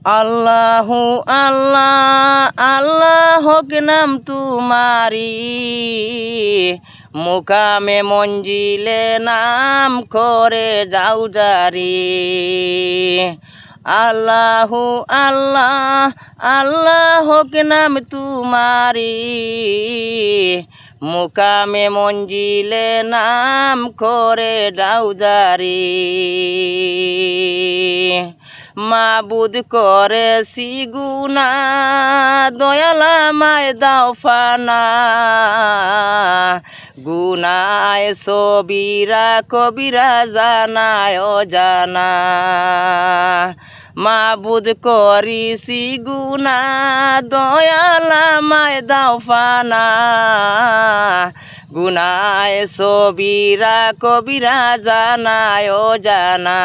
আল্লাহু আল্লাহ আল্লাহ হক নাম তুমারি, মুকামে মঞ্জিলে নাম করে যাও জারি। আল্লাহু আল্লাহ আল্লাহ হক নাম তুমারি, মুকামে মঞ্জিলে নাম করে যাও জারি। মাবুদ করেছি গুনা, দয়ালা মায় দাও ফানা, গুনায় সবিরা কবিরা জানায় জানা। মাবুদ করিছি গুনা, দয়ালা মায় দাও ফানা, গুনায় সবিরা কবিরা জানায় জানা।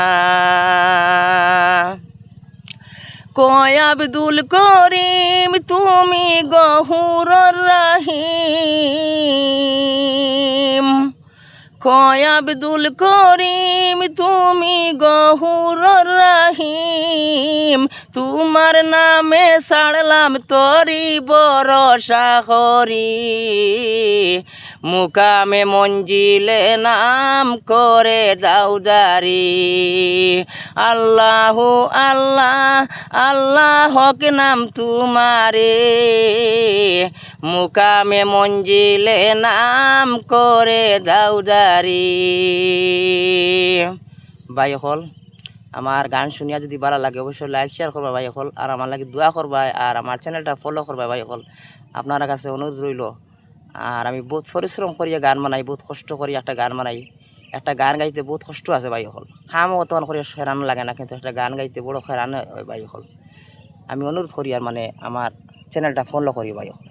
কয় আব্দুল করিম তুমি গহুর রহিম, কয় আব্দুল করিম তুমি গহুর রহিম, তোমার নামে ছাড়লাম তরি বরসা করি, মুকামে মঞ্জিলে নাম করে দাও জারি। আল্লাহু আল্লাহ আল্লাহ হক নাম তুমারে, মুকামে মঞ্জিলে নাম করে দাও জারি। ভাই হল আমার গান শুনিয়া যদি ভালো লাগে অবশ্যই লাইক শেয়ার করবা ভাই হল, আর আমার লাগে দোয়া করবা, আর আমার চ্যানেলটা ফলো করবা ভাই হল। আপনার কাছে অনুরোধ রইল। আর আমি বহুত পরিশ্রম করিয়া গান বানাই, বহুত কষ্ট করি একটা গান বানাই। একটা গান গাইতে বহুত কষ্ট আছে ভাই হল, খামও অতমান করে হেরানো লাগে না, কিন্তু একটা গান গাইতে বড় হেরানো হয় ভাই হল। আমি অনুরোধ করি আর মানে আমার চ্যানেলটা ফলো করি ভাই হল।